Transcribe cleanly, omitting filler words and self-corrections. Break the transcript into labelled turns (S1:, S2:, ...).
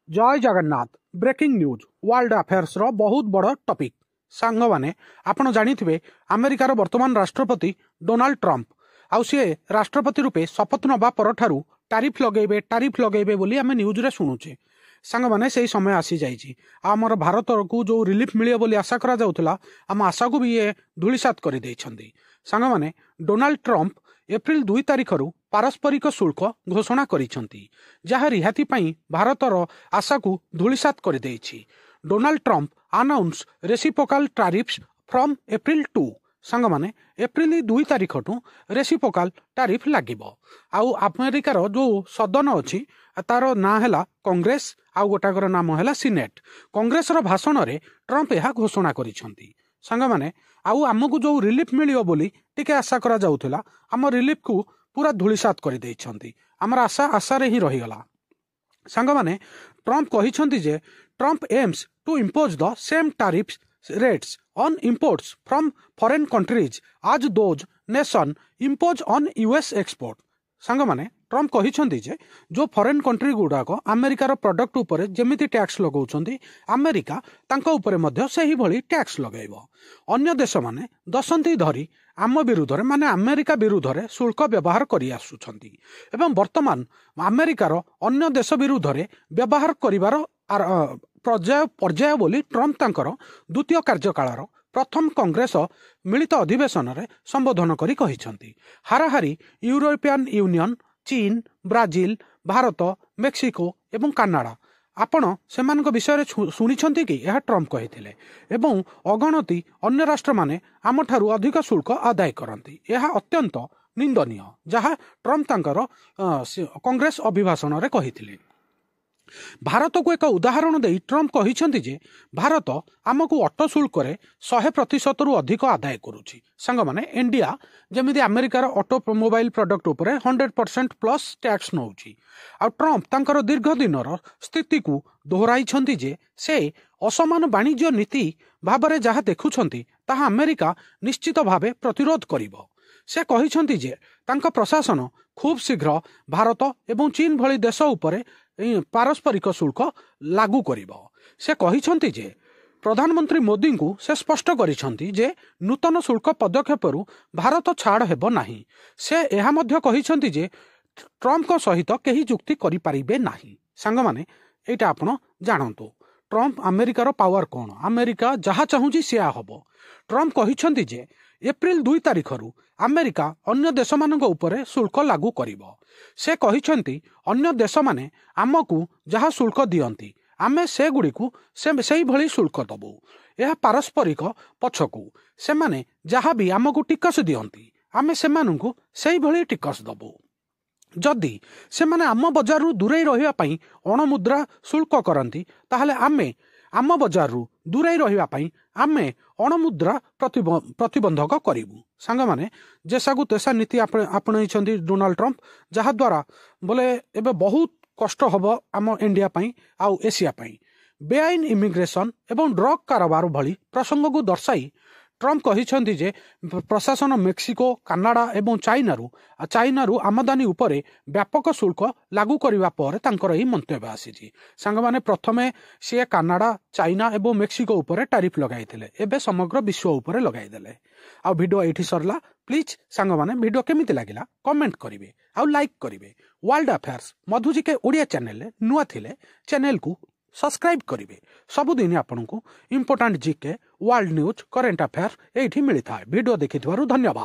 S1: जय Jagannath breaking news world affairs रो बहुत बड़ टॉपिक सांग माने आपण जानिथिबे अमेरिकार वर्तमान राष्ट्रपति डोनाल्ड ट्रंप आउ सी राष्ट्रपति रूपे शपथ नबा परठारु टारिफ लगेबे बोली आमे न्यूज रे सुनुचे सांग माने सेही समय आसी जाइछि आमर भारत को जो रिलीफ मिलियो बोली आशा करा जाउथला आम आशा को भी ये धूलिसात कर दैछन्ती सांग माने डोनाल्ड ट्रंप एप्रिल 2 तारिखरु पारस्परिक शुल्क घोषणा करिसंती जहा रिहाती पई भारतर आशा को धूलिसात कर दैछि Donald Trump announce reciprocal tariffs from April 2 सांग माने एप्रिल 2 तारिखटू रेसिप्रोकल टैरिफ लागिबो आउ अमेरिकार जो सदन अछि तार ना हैला कांग्रेस आउ गोटाकर नाम हैला सीनेट कांग्रेस रो भाषण रे ट्रंप यह घोषणा करिसंती सांग माने आउ आमको जो रिलीफ मिलियो बोली टिके आशा करा जाउथला आम रिलीफ को पूरा धूलिसात कर दैछंती आमर आशा आशा रे ही रही गला सांग माने ट्रंप कहिसंती जे Trump aims to impose the same tariff rates on imports from foreign countries as those nation impose on US export सांग माने ट्रंप कहिसंती जे जो फॉरेन कंट्री गुडाको अमेरिकार प्रोडक्ट उपरे जेमिति टैक्स लगौछंती अमेरिका तांको उपरे मध्य सही भली टैक्स लगैबो अन्य देश माने दशंती धरी आम विरुद्ध माने अमेरिका विरुद्ध शुल्क व्यवहार करि आसुछंती एवं वर्तमान अमेरिकार अन्य देश विरुद्ध व्यवहार करिवार पर्याय बोली ट्रंप तांकर द्वितीय कार्यकालर प्रथम कांग्रेस मिलित अधिवेशन रे संबोधन करी कहिसंती हाराहारी यूरोपियन यूनियन चीन ब्राजिल भारत मेक्सिको एवं कनाडा आपण सेमानक विषय शुणिछंती कि यह ट्रंप कहिथिले एवं अगणति अन्य राष्ट्र माने आमठारु अधिक शुल्क आदाय करंती यह अत्यंत निंदनीय जहा ट्रंप तांकर कांग्रेस अभिभाषण रे कहिथिले भारत को एक उदाहरण दे ट्रंप कहिसंती जे भारत आमको ऑटो शुल्क रे 100% रु अधिक आदाय करुछि सांग माने इंडिया जेमिति अमेरिकार ऑटोमोबाइल प्रोडक्ट उपरे 100% प्लस टैक्स नउछि आ ट्रंप तांकर दीर्घ दिनर स्थिति को दोहराइछंती जे से असमान वाणिज्य नीति भाबरे जहा देखुछंती ताहा अमेरिका निश्चित भावे प्रतिरोध करिवो से कहिसंती जे तांका प्रशासन खूब शीघ्र भारत एवं चीन भली देश उपरे पारस्परिक शुल्क लागू करिवो से कहिसंती जे प्रधानमंत्री मोदी को से स्पष्ट करिसंती जे नूतन शुल्क पदक्षेपरू भारत छाड़ हेबो नाही से एहा मध्य कहिसंती जे ट्रंप को सहित केही जुक्ति करि परिबे नाही सांग माने एटा आपण जानंतु ट्रंप अमेरिकार पावर कोन अमेरिका जहा चाहूची से हबो ट्रंप कहिसंती जे एप्रिल 2 तारिखरु अमेरिका अन्य देश मानक उपरे शुल्क लागू करिवो से कहिसंती अन्य देश माने आमकू जहा शुल्क दियंती आमे से गुडी को से भली शुल्क दबो यह पारस्परिक पछकू से माने जहा भी आमकू टिकस दियंती आमे से मानकू से भली टिकस दबो जदि से माने आम बजार रु दूरे रहिबा पई अणमुद्रा शुल्क करंती ताहले आमे आम बजार रु दूरे रहिबा पई आमे अणमुद्रा प्रतिबंधक करिवु सांग माने जेसागु तेसा नीति आपणैछंती डोनाल्ड ट्रंप जहा द्वारा बोले एबे बहुत कष्ट हबो आम इंडिया पई आउ एशिया पई बेआईन इमिग्रेशन एवं ड्रग कारोबार भली प्रसंग को दर्शाई ट्रंप कहिसंती जे प्रशासन मेक्सिको कनाडा एवं चाइनारू आमदानी उपरे व्यापक शुल्क लागू करिवा पर तांकर ही मंतव्य आसीछि सांग माने प्रथमे से कनाडा चाइना एवं मेक्सिको उपरे टैरिफ लगाइथिले एबे समग्र विश्व उपरे लगाइ देले आ वीडियो एठी सरला प्लीज सांग माने वीडियो केमिति लागिला कमेंट करिवे आ लाइक करिवे वर्ल्ड अफेयर्स मधुजी के ओडिया चैनल ले नुआ थिले चैनल को सब्सक्राइब करिवे सबुदिन आपनको important GK world news current affair एठी मिलिथा वीडियो देखिथिबारु धन्यवाद।